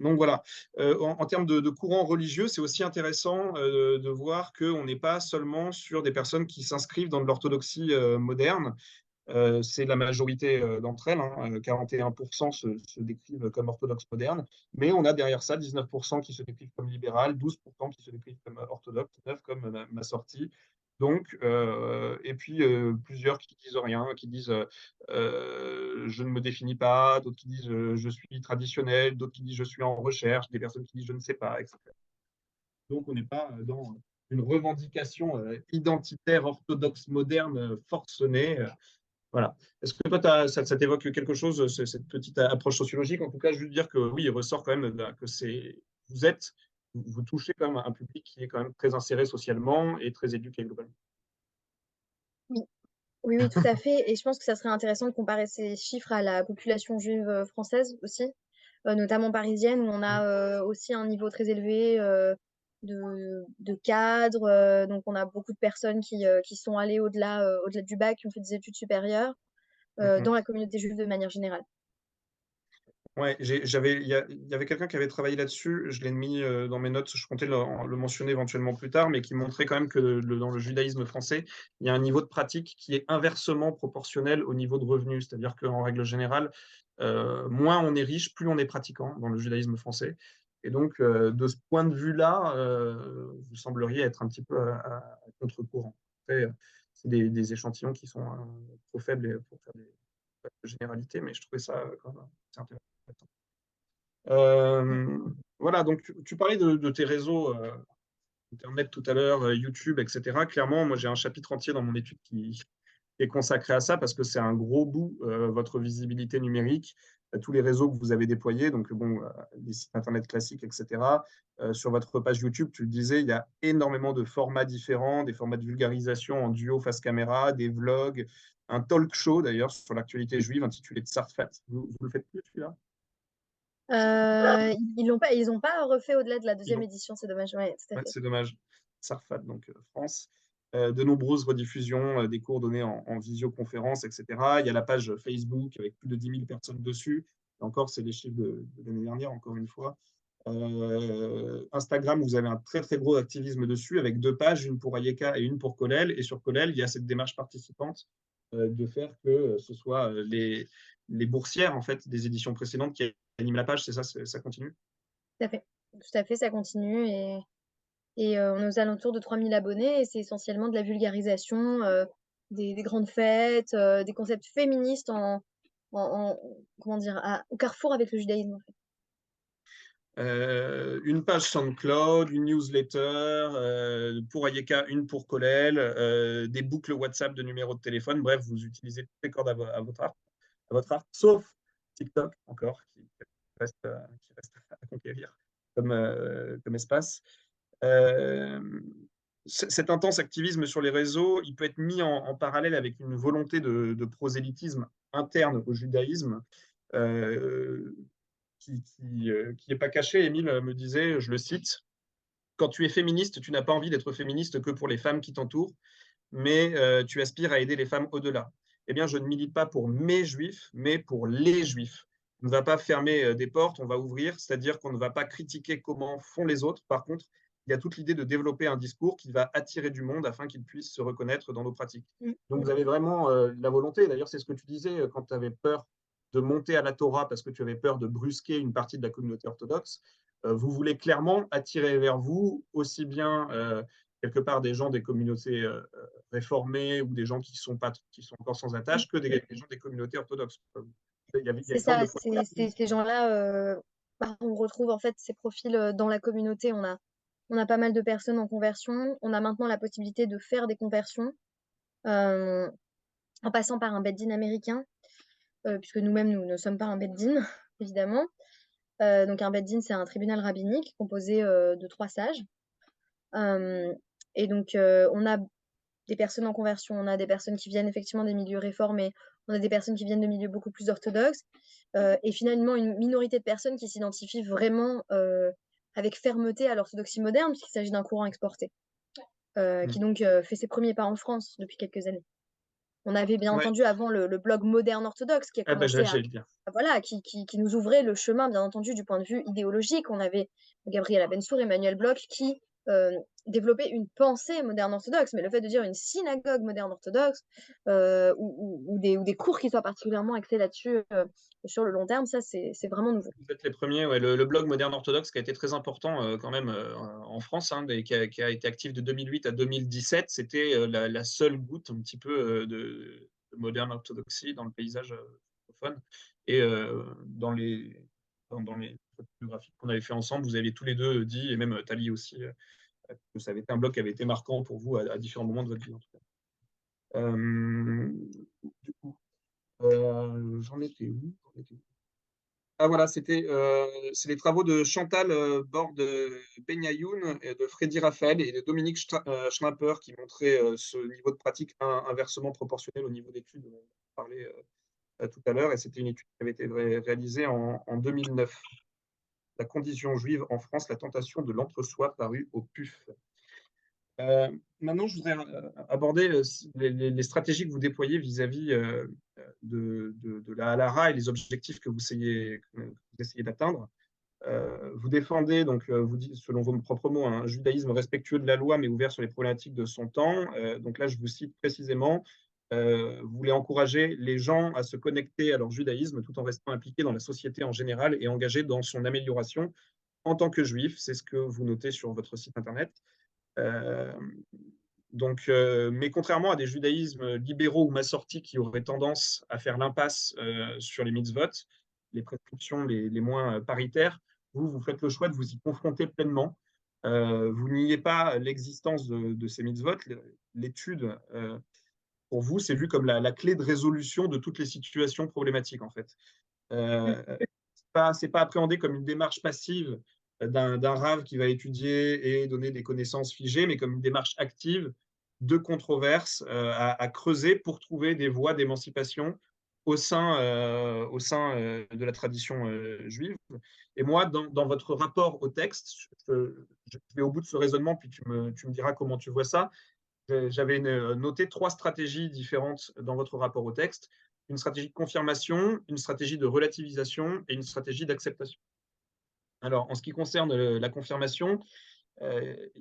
Donc voilà, en termes de courants religieux, c'est aussi intéressant de voir qu'on n'est pas seulement sur des personnes qui s'inscrivent dans de l'orthodoxie moderne. C'est la majorité d'entre elles, hein, 41% se décrivent comme orthodoxes modernes, mais on a derrière ça 19% qui se décrivent comme libérales, 12% qui se décrivent comme orthodoxes, 9% comme ma sortie. Donc, et puis plusieurs qui disent rien, qui disent je ne me définis pas, d'autres qui disent je suis traditionnel, d'autres qui disent je suis en recherche, des personnes qui disent je ne sais pas, etc. Donc, on n'est pas dans une revendication identitaire orthodoxe moderne forcenée. Voilà. Est-ce que toi, ça t'évoque quelque chose, cette petite approche sociologique? En tout cas, je veux dire que oui, il ressort quand même que vous touchez quand même un public qui est quand même très inséré socialement et très éduqué globalement. Oui. Oui, oui, tout à fait. Et je pense que ça serait intéressant de comparer ces chiffres à la population juive française aussi, notamment parisienne, où on a aussi un niveau très élevé de cadres. Donc, on a beaucoup de personnes qui sont allées au-delà du bac, qui ont fait des études supérieures dans la communauté juive de manière générale. Ouais, il y avait quelqu'un qui avait travaillé là-dessus, je l'ai mis dans mes notes, je comptais le mentionner éventuellement plus tard, mais qui montrait quand même que dans le judaïsme français, il y a un niveau de pratique qui est inversement proportionnel au niveau de revenu. C'est-à-dire qu'en règle générale, moins on est riche, plus on est pratiquant dans le judaïsme français. Et donc, de ce point de vue-là, vous sembleriez être un petit peu à contre-courant. Après, c'est des échantillons qui sont trop faibles pour faire des généralités, mais je trouvais ça quand même assez intéressant. Voilà, donc tu parlais de tes réseaux Internet tout à l'heure, YouTube, etc. Clairement, moi j'ai un chapitre entier dans mon étude qui est consacré à ça parce que c'est un gros bout, votre visibilité numérique, tous les réseaux que vous avez déployés, donc bon, les sites Internet classiques, etc. Sur votre page YouTube, tu le disais, il y a énormément de formats différents, des formats de vulgarisation en duo face caméra, des vlogs, un talk show d'ailleurs sur l'actualité juive intitulé Tsarfat. Vous le faites plus celui-là? Ils ont pas refait au-delà de la Ils deuxième l'ont. édition, c'est dommage. Ouais, tout à Ouais, fait. c'est dommage. Sarfat, donc France. De nombreuses rediffusions, des cours donnés en visioconférence, etc. Il y a la page Facebook avec plus de 10 000 personnes dessus. Et encore, c'est les chiffres de l'année dernière, encore une fois. Instagram, vous avez un très très gros activisme dessus avec 2 pages, une pour Ayeka et une pour Colel. Et sur Colel, il y a cette démarche participante de faire que ce soit les boursières en fait, des éditions précédentes qui animent la page. C'est ça, ça continue? Tout à fait. Tout à fait, ça continue. Et on est aux alentours de 3000 abonnés. Et c'est essentiellement de la vulgarisation des grandes fêtes, des concepts féministes comment dire, au carrefour avec le judaïsme, en fait. Une page SoundCloud, une newsletter, pour Ayeka, une pour Colel, des boucles WhatsApp de numéros de téléphone. Bref, vous utilisez toutes les cordes à votre arc, sauf TikTok encore, qui reste à conquérir comme espace. Cet intense activisme sur les réseaux, il peut être mis en parallèle avec une volonté de prosélytisme interne au judaïsme, qui n'est pas caché. Émile me disait, je le cite, quand tu es féministe, tu n'as pas envie d'être féministe que pour les femmes qui t'entourent, mais tu aspires à aider les femmes au-delà. Eh bien, je ne milite pas pour mes juifs, mais pour les juifs. On ne va pas fermer des portes, on va ouvrir, c'est-à-dire qu'on ne va pas critiquer comment font les autres. Par contre, il y a toute l'idée de développer un discours qui va attirer du monde afin qu'ils puissent se reconnaître dans nos pratiques. Donc, vous avez vraiment la volonté, d'ailleurs, c'est ce que tu disais quand tu avais peur de monter à la Torah parce que tu avais peur de brusquer une partie de la communauté orthodoxe. Vous voulez clairement attirer vers vous aussi bien quelque part des gens des communautés réformés ou des gens qui sont encore sans attache que des gens des communautés orthodoxes. Il y a C'est une forme ça, de ces gens-là, on retrouve en fait ces profils dans la communauté. On a pas mal de personnes en conversion. On a maintenant la possibilité de faire des conversions euh, en passant par un beth-din américain, puisque nous-mêmes, nous ne sommes pas un beth-din, évidemment. Donc un beth-din, c'est un tribunal rabbinique composé de 3 sages. Et donc, on a des personnes en conversion, on a des personnes qui viennent effectivement des milieux réformés, on a des personnes qui viennent de milieux beaucoup plus orthodoxes, et finalement une minorité de personnes qui s'identifient vraiment avec fermeté à l'orthodoxie moderne, puisqu'il s'agit d'un courant exporté, qui donc fait ses premiers pas en France depuis quelques années. On avait bien Ouais. entendu avant le blog Moderne Orthodoxe qui a commencé voilà, qui nous ouvrait le chemin, bien entendu, du point de vue idéologique. On avait Gabriel Abensour, Emmanuel Bloch qui développaient une pensée moderne orthodoxe. Mais le fait de dire une synagogue moderne orthodoxe ou des cours qui soient particulièrement axés là-dessus sur le long terme, ça, c'est vraiment nouveau. Vous êtes les premiers. Ouais, le blog Moderne Orthodoxe qui a été très important quand même en France, hein, qui a été actif de 2008 à 2017. C'était la seule goutte un petit peu de moderne orthodoxie dans le paysage francophone. Et dans les photographies qu'on avait fait ensemble, vous avez tous les deux dit, et même Tali aussi, que ça avait été un blog qui avait été marquant pour vous à différents moments de votre vie en tout cas. Du coup, j'en étais où? Ah voilà, c'est les travaux de Chantal Borde Benayoun, et de Freddy Raphaël et de Dominique Schnaper qui montraient ce niveau de pratique inversement proportionnel au niveau d'études dont on parlait tout à l'heure. Et c'était une étude qui avait été réalisée en 2009. La condition juive en France, la tentation de l'entre-soi, paru au PUF. Maintenant, je voudrais aborder les stratégies que vous déployez vis-à-vis de la Halara et les objectifs que vous essayez d'atteindre. Vous défendez, donc, vous dites, selon vos propres mots, un judaïsme respectueux de la loi, mais ouvert sur les problématiques de son temps. Donc là, je vous cite précisément, vous voulez encourager les gens à se connecter à leur judaïsme tout en restant impliqués dans la société en général et engagés dans son amélioration en tant que juif. C'est ce que vous notez sur votre site internet. Mais contrairement à des judaïsmes libéraux ou massortiques qui auraient tendance à faire l'impasse sur les mitzvot, les prescriptions les moins paritaires, vous faites le choix de vous y confronter pleinement. Vous niez pas l'existence de ces mitzvot. L'étude, pour vous, c'est vu comme la clé de résolution de toutes les situations problématiques, en fait. C'est pas appréhendé comme une démarche passive d'un rave qui va étudier et donner des connaissances figées, mais comme une démarche active de controverse à creuser pour trouver des voies d'émancipation au sein de la tradition juive. Et moi, dans votre rapport au texte, je vais au bout de ce raisonnement, puis tu me diras comment tu vois ça. J'avais noté 3 stratégies différentes dans votre rapport au texte. Une stratégie de confirmation, une stratégie de relativisation et une stratégie d'acceptation. Alors, en ce qui concerne la confirmation,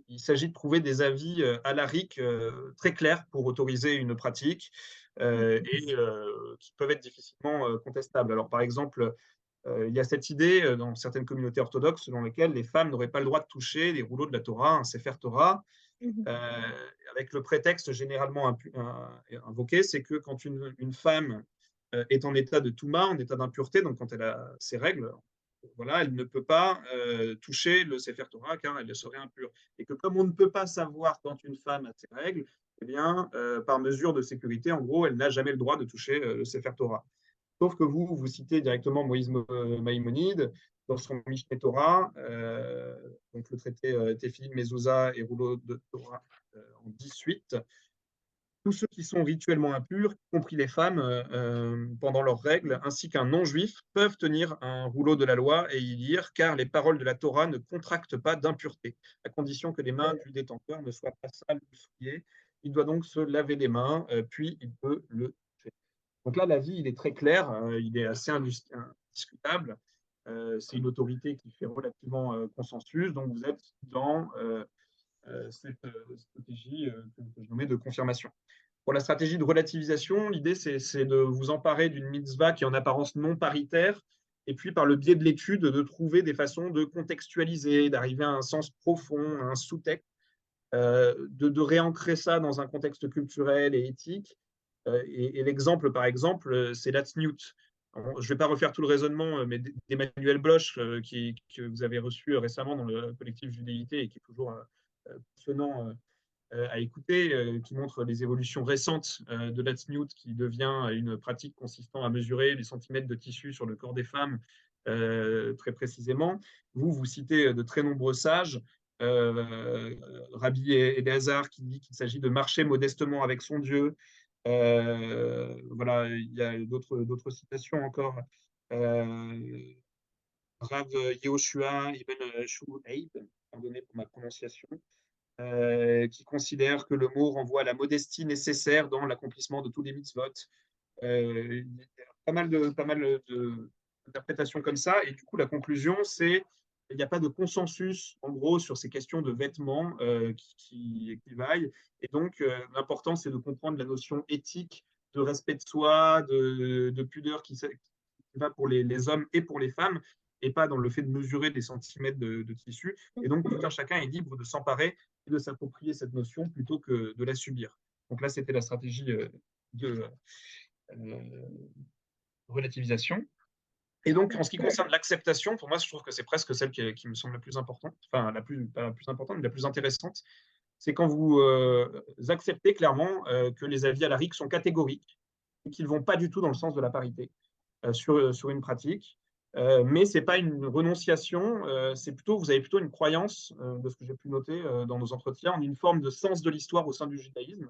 il s'agit de trouver des avis à la RIC très clairs pour autoriser une pratique et qui peuvent être difficilement contestables. Alors, par exemple, il y a cette idée dans certaines communautés orthodoxes selon lesquelles les femmes n'auraient pas le droit de toucher les rouleaux de la Torah, un Sefer Torah, avec le prétexte généralement invoqué, c'est que quand une femme est en état de touma, en état d'impureté, donc quand elle a ses règles, voilà, elle ne peut pas toucher le Sefer Torah car elle serait impure. Et que comme on ne peut pas savoir quand une femme a ses règles, eh bien, par mesure de sécurité, en gros, elle n'a jamais le droit de toucher le Sefer Torah. Sauf que vous citez directement Moïse Maïmonide dans son Mishneh Torah, donc le traité Tefilin, Mezouza et Rouleau de Torah en 18. Tous ceux qui sont rituellement impurs, y compris les femmes, pendant leurs règles, ainsi qu'un non-juif, peuvent tenir un rouleau de la loi et y lire, car les paroles de la Torah ne contractent pas d'impureté, à condition que les mains du détenteur ne soient pas sales ou souillées. Il doit donc se laver les mains, puis il peut le toucher. Donc là, l'avis, il est très clair, il est assez indiscutable. C'est une autorité qui fait relativement consensus, donc vous êtes dans cette stratégie que je nommais de confirmation. Pour la stratégie de relativisation, l'idée, c'est de vous emparer d'une mitzvah qui est en apparence non paritaire, et puis par le biais de l'étude, de trouver des façons de contextualiser, d'arriver à un sens profond, à un sous-texte, de réancrer ça dans un contexte culturel et éthique. Et l'exemple, par exemple, c'est la tzniut. Je ne vais pas refaire tout le raisonnement, mais d'Emmanuel Bloch, que vous avez reçu récemment dans le collectif Judéité et qui est toujours passionnant à écouter, qui montre les évolutions récentes de la tzniut, qui devient une pratique consistant à mesurer les centimètres de tissu sur le corps des femmes très précisément. Vous citez de très nombreux sages, Rabbi Eliezer qui dit qu'il s'agit de marcher modestement avec son Dieu. Voilà, il y a d'autres citations encore. Rav Yehoshua Ibn Shu'aib, pardonnez pour ma prononciation, qui considère que le mot renvoie à la modestie nécessaire dans l'accomplissement de tous les mitzvot. Il y a pas mal d'interprétations comme ça, et du coup, la conclusion, c'est qu'il n'y a pas de consensus, en gros, sur ces questions de vêtements qui vaillent, et donc l'important, c'est de comprendre la notion éthique de respect de soi, de pudeur qui va pour les hommes et pour les femmes, et pas dans le fait de mesurer des centimètres de tissu. Et donc, tout un chacun est libre de s'emparer et de s'approprier cette notion plutôt que de la subir. Donc là, c'était la stratégie de relativisation. Et donc, en ce qui concerne l'acceptation, pour moi, je trouve que c'est presque celle qui me semble la plus importante, enfin, pas la plus importante, mais la plus intéressante. C'est quand vous acceptez clairement que les avis à la RIC sont catégoriques et qu'ils ne vont pas du tout dans le sens de la parité sur une pratique. Mais ce n'est pas une renonciation, vous avez plutôt une croyance, de ce que j'ai pu noter dans nos entretiens, en une forme de sens de l'histoire au sein du judaïsme,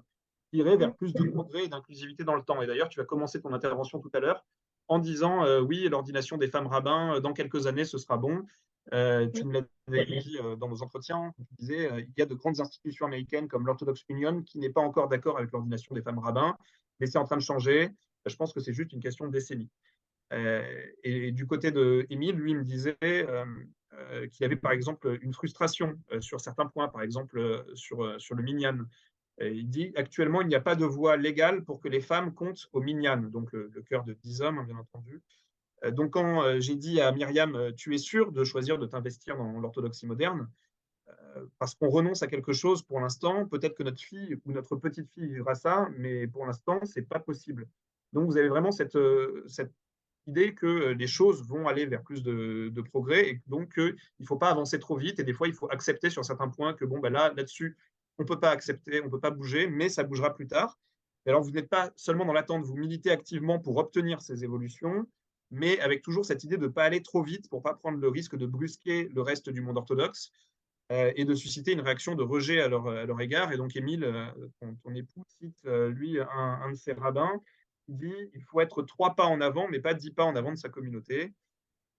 qui irait vers plus de progrès et d'inclusivité dans le temps. Et d'ailleurs, tu as commencé ton intervention tout à l'heure en disant oui, l'ordination des femmes rabbins, dans quelques années, ce sera bon. Tu me l'avais dit dans nos entretiens, tu disais il y a de grandes institutions américaines comme l'Orthodox Union qui n'est pas encore d'accord avec l'ordination des femmes rabbins, mais c'est en train de changer. Je pense que c'est juste une question de décennie. Et du côté d'Émile, lui, il me disait qu'il y avait par exemple une frustration sur certains points, par exemple sur le minyan. Il dit actuellement, il n'y a pas de voie légale pour que les femmes comptent au minyan, donc le cœur de 10 hommes, bien entendu. Donc, quand j'ai dit à Myriam, tu es sûre de choisir de t'investir dans l'orthodoxie moderne, parce qu'on renonce à quelque chose pour l'instant, peut-être que notre fille ou notre petite fille vivra ça, mais pour l'instant, ce n'est pas possible. Donc, vous avez vraiment cette idée que les choses vont aller vers plus de progrès et donc il ne faut pas avancer trop vite et des fois, il faut accepter sur certains points que bon, ben là-dessus, on ne peut pas accepter, on ne peut pas bouger, mais ça bougera plus tard. Et alors, vous n'êtes pas seulement dans l'attente, vous militez activement pour obtenir ces évolutions, mais avec toujours cette idée de ne pas aller trop vite pour ne pas prendre le risque de brusquer le reste du monde orthodoxe et de susciter une réaction de rejet à leur égard. Et donc, Émile, ton époux, cite, lui, un de ses rabbins, dit il faut être 3 pas en avant, mais pas 10 pas en avant de sa communauté.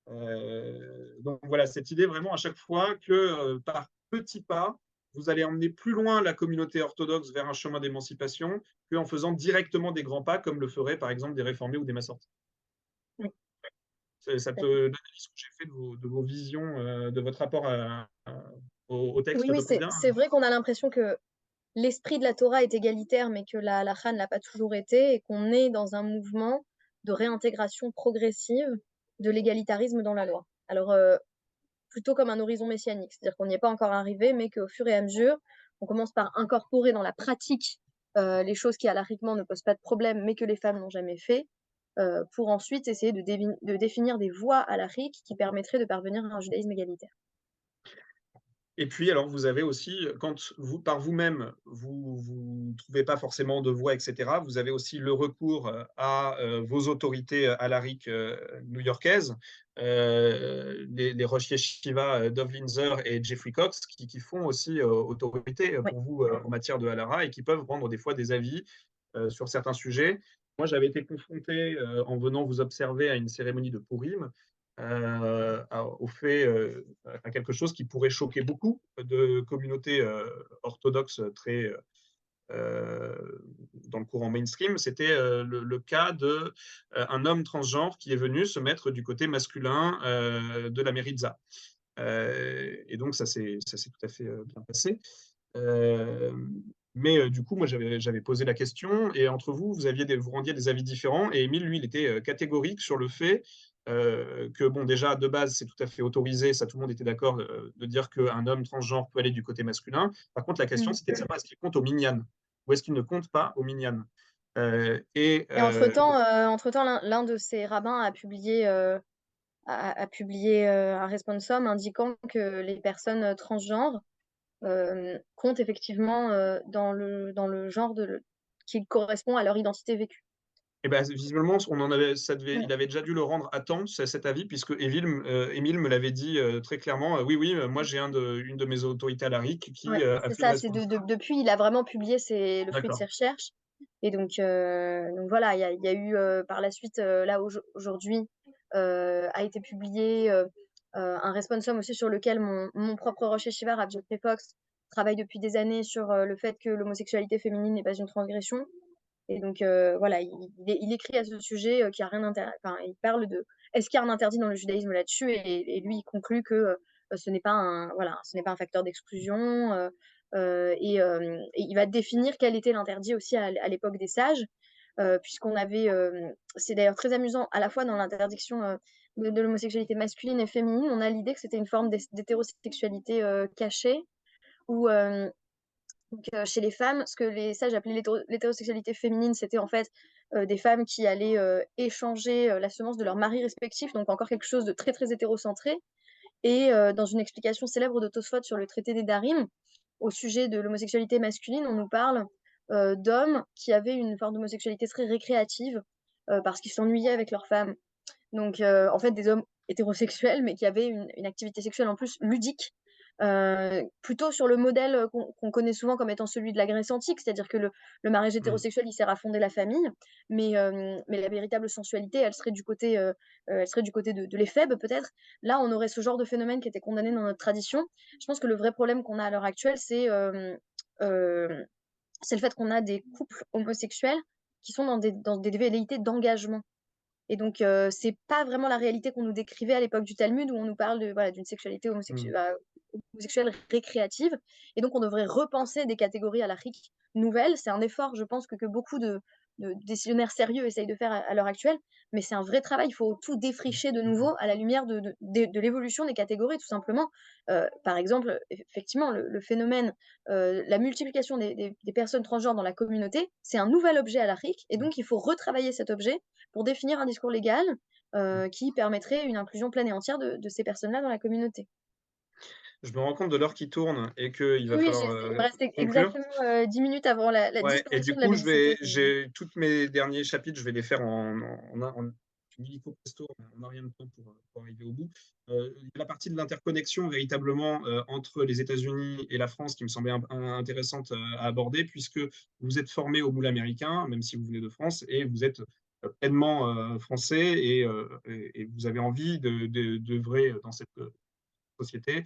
Donc voilà, cette idée vraiment à chaque fois que par petits pas, vous allez emmener plus loin la communauté orthodoxe vers un chemin d'émancipation qu'en faisant directement des grands pas, comme le feraient par exemple des réformés ou des massortis. Oui. Ça te l'analyse que j'ai fait de vos visions, de votre rapport au texte Oui, te convient? c'est vrai qu'on a l'impression que l'esprit de la Torah est égalitaire, mais que la halakha ne l'a pas toujours été, et qu'on est dans un mouvement de réintégration progressive de l'égalitarisme dans la loi. Alors, plutôt comme un horizon messianique, c'est-à-dire qu'on n'y est pas encore arrivé, mais qu'au fur et à mesure, on commence par incorporer dans la pratique les choses qui, halakhiquement, ne posent pas de problème, mais que les femmes n'ont jamais fait, pour ensuite essayer de définir des voies halakhiques qui permettraient de parvenir à un judaïsme égalitaire. Et puis, alors, vous avez aussi, quand vous, par vous-même, vous ne trouvez pas forcément de voix, etc., vous avez aussi le recours à vos autorités halakhiques new-yorkaises, les Rosh Yeshiva Dov Linzer et Jeffrey Cox, qui font aussi autorité Ouais. pour vous en matière de halakha et qui peuvent rendre des fois des avis sur certains sujets. Moi, j'avais été confronté, en venant vous observer à une cérémonie de Purim, au fait, à quelque chose qui pourrait choquer beaucoup de communautés orthodoxes très dans le courant mainstream. C'était le cas d'un homme transgenre qui est venu se mettre du côté masculin de la Méritza. Et donc, ça s'est tout à fait bien passé. Mais du coup, moi, j'avais posé la question, et entre vous, vous rendiez des avis différents. Et Émile, lui, il était catégorique sur le fait que, bon, déjà, de base, c'est tout à fait autorisé, ça, tout le monde était d'accord de dire qu'un homme transgenre peut aller du côté masculin. Par contre, la question, c'était de savoir est-ce qu'il compte au minyan ou est-ce qu'il ne compte pas au minyan. Et entre-temps, l'un de ces rabbins a publié un responsum indiquant que les personnes transgenres comptent effectivement dans le genre qui correspond à leur identité vécue. et ben, visiblement, Ouais. il avait déjà dû le rendre à temps, cet avis, puisque Émile me l'avait dit très clairement. Oui, oui, moi j'ai une de mes autorités alariques qui Ouais, a c'est fait le ça, c'est responsable. depuis, il a vraiment publié le fruit de D'accord. ses recherches. Et donc voilà, il y a eu par la suite, là aujourd'hui, a été publié un responsum aussi sur lequel mon propre Rosh Yeshiva, Rav Jeffrey Fox, travaille depuis des années sur le fait que l'homosexualité féminine n'est pas une transgression. Et donc voilà, il écrit à ce sujet qu'il y a rien d'interdit. Enfin, il parle de est-ce qu'il y a un interdit dans le judaïsme là-dessus, et lui il conclut que ce n'est pas un facteur d'exclusion, et il va définir quel était l'interdit aussi à l'époque des sages, puisqu'on avait c'est d'ailleurs très amusant à la fois dans l'interdiction de l'homosexualité masculine et féminine, on a l'idée que c'était une forme d'hétérosexualité cachée, où donc, chez les femmes, ce que les sages appelaient l'hétérosexualité féminine, c'était en fait des femmes qui allaient échanger la semence de leurs maris respectifs, donc encore quelque chose de très très hétérocentré. Et dans une explication célèbre de Tosfot sur le traité des Darim, au sujet de l'homosexualité masculine, on nous parle d'hommes qui avaient une forme d'homosexualité très récréative parce qu'ils s'ennuyaient avec leurs femmes. Donc, en fait, des hommes hétérosexuels, mais qui avaient une activité sexuelle en plus ludique, plutôt sur le modèle qu'on connaît souvent comme étant celui de la Grèce antique, c'est-à-dire que le mariage hétérosexuel, il sert à fonder la famille, mais la véritable sensualité, elle serait du côté de l'éphèbe, peut-être. Là, on aurait ce genre de phénomène qui était condamné dans notre tradition. Je pense que le vrai problème qu'on a à l'heure actuelle, c'est le fait qu'on a des couples homosexuels qui sont dans des velléités d'engagement. Et donc, c'est pas vraiment la réalité qu'on nous décrivait à l'époque du Talmud, où on nous parle voilà, d'une sexualité homosexuelle récréative. Et donc, on devrait repenser des catégories halachiques nouvelles. C'est un effort, je pense, que beaucoup de décisionnaires sérieux essayent de faire à l'heure actuelle. Mais c'est un vrai travail. Il faut tout défricher de nouveau à la lumière de l'évolution des catégories, tout simplement. Par exemple, effectivement, le phénomène, la multiplication des personnes transgenres dans la communauté, c'est un nouvel objet halachique. Et donc, il faut retravailler cet objet pour définir un discours légal qui permettrait une inclusion pleine et entière de ces personnes-là dans la communauté. Je me rends compte de l'heure qui tourne et qu'il va Oui, falloir il me reste conclure. exactement 10 minutes avant la Ouais, et du disparition de la coup, laïcité. j'ai tous mes derniers chapitres, je vais les faire en illico presto, on n'a rien de temps pour arriver au bout. Il y a la partie de l'interconnexion véritablement entre les États-Unis et la France qui me semblait intéressante à aborder, puisque vous êtes formé au moule américain, même si vous venez de France, et vous êtes pleinement français et vous avez envie d'œuvrer dans cette société.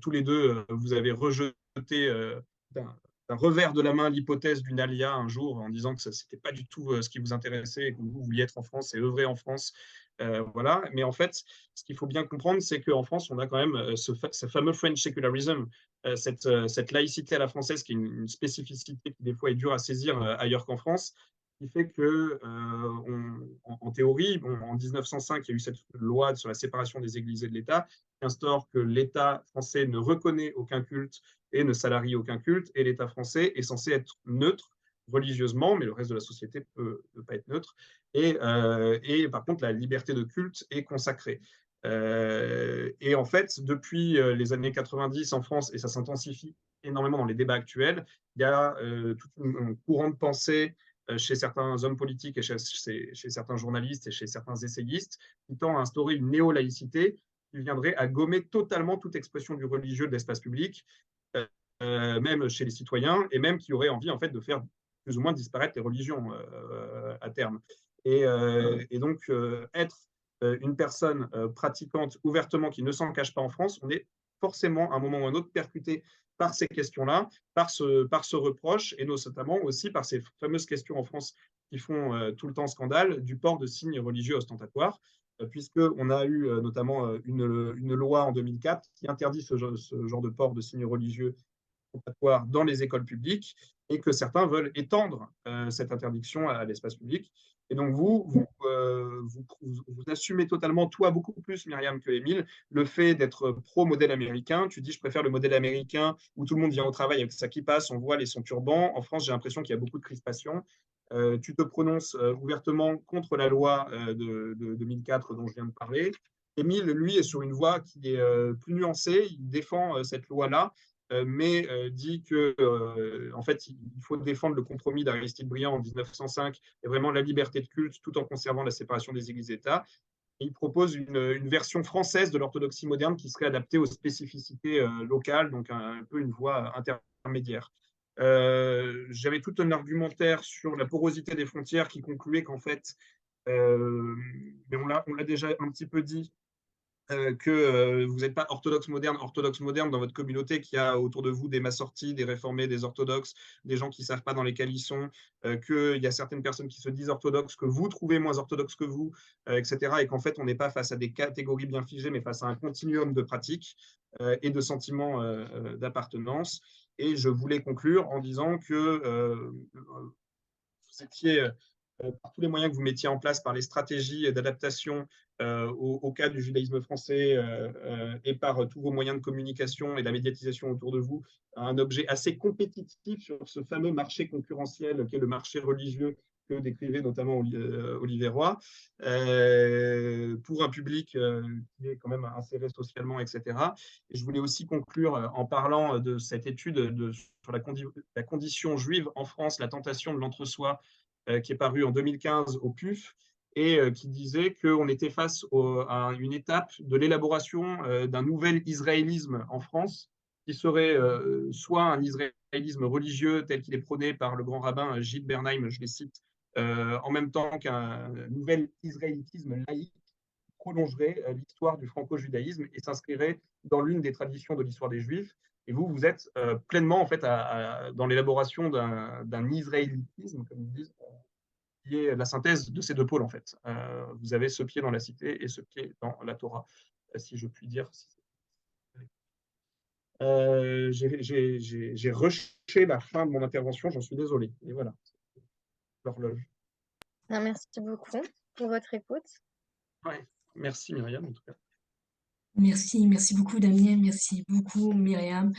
Tous les deux, vous avez rejeté d'un revers de la main l'hypothèse d'une alia un jour en disant que ce n'était pas du tout ce qui vous intéressait et que vous vouliez être en France et œuvrer en France. Voilà. Mais en fait, ce qu'il faut bien comprendre, c'est qu'en France, on a quand même ce fameux French secularism, cette laïcité à la française qui est une spécificité qui des fois est dure à saisir ailleurs qu'en France, qui fait que, en théorie, bon, en 1905, il y a eu cette loi sur la séparation des églises et de l'État qui instaure que l'État français ne reconnaît aucun culte et ne salarie aucun culte, et l'État français est censé être neutre religieusement, mais le reste de la société peut ne pas être neutre. Et par contre, la liberté de culte est consacrée. Et en fait, depuis les années 90 en France, et ça s'intensifie énormément dans les débats actuels, il y a tout un courant de pensée chez certains hommes politiques et chez certains journalistes et chez certains essayistes qui tend à instaurer une néo-laïcité qui viendrait à gommer totalement toute expression du religieux de l'espace public, même chez les citoyens, et même qui aurait envie en fait de faire plus ou moins disparaître les religions à terme. Et donc, être une personne pratiquante ouvertement qui ne s'en cache pas en France, on est forcément à un moment ou à un autre percuté par ces questions-là, par ce reproche, et notamment aussi par ces fameuses questions en France qui font tout le temps scandale du port de signes religieux ostentatoires, puisqu'on a eu notamment une loi en 2004 qui interdit ce genre de port de signes religieux ostentatoires dans les écoles publiques, et que certains veulent étendre cette interdiction à l'espace public. Et donc vous assumez totalement, toi beaucoup plus Myriam que Émile, le fait d'être pro-modèle américain. Tu dis je préfère le modèle américain où tout le monde vient au travail avec sa kippa, son voile et son turban. En France, j'ai l'impression qu'il y a beaucoup de crispation. Tu te prononces ouvertement contre la loi de 2004 dont je viens de parler. Émile, lui, est sur une voie qui est plus nuancée. Il défend cette loi-là, mais dit que en fait, il faut défendre le compromis d'Aristide Briand en 1905 et vraiment la liberté de culte tout en conservant la séparation des églises et États. Et il propose une version française de l'orthodoxie moderne qui serait adaptée aux spécificités locales, donc un peu une voie intermédiaire. J'avais tout un argumentaire sur la porosité des frontières qui concluait qu'en fait, mais on l'a déjà un petit peu dit, que vous n'êtes pas orthodoxe moderne dans votre communauté, qui a autour de vous des massortis, des réformés, des orthodoxes, des gens qui ne savent pas dans lesquels ils sont, qu'il y a certaines personnes qui se disent orthodoxes, que vous trouvez moins orthodoxes que vous, etc. Et qu'en fait, on n'est pas face à des catégories bien figées, mais face à un continuum de pratiques et de sentiments d'appartenance. Et je voulais conclure en disant que vous étiez par tous les moyens que vous mettiez en place, par les stratégies d'adaptation au cas du judaïsme français et par tous vos moyens de communication et de la médiatisation autour de vous, un objet assez compétitif sur ce fameux marché concurrentiel qu'est le marché religieux que décrivait notamment Olivier Roy, pour un public qui est quand même inséré socialement, etc. Et je voulais aussi conclure en parlant de cette étude sur la condition juive en France, la tentation de l'entre-soi, qui est paru en 2015 au PUF, et qui disait qu'on était face à une étape de l'élaboration d'un nouvel israélisme en France, qui serait soit un israélisme religieux tel qu'il est prôné par le grand rabbin Gilles Bernheim, je les cite, en même temps qu'un nouvel israélitisme laïque qui prolongerait l'histoire du franco-judaïsme et s'inscrirait dans l'une des traditions de l'histoire des Juifs. Et vous êtes pleinement en fait dans l'élaboration d'un israélitisme, comme ils disent, qui est la synthèse de ces deux pôles en fait. Vous avez ce pied dans la cité et ce pied dans la Torah, si je puis dire. J'ai rushé la fin de mon intervention, j'en suis désolé. Et voilà, l'horloge. Merci beaucoup pour votre écoute. Ouais. Merci Myriam en tout cas. Merci beaucoup Damien, merci beaucoup Myriam.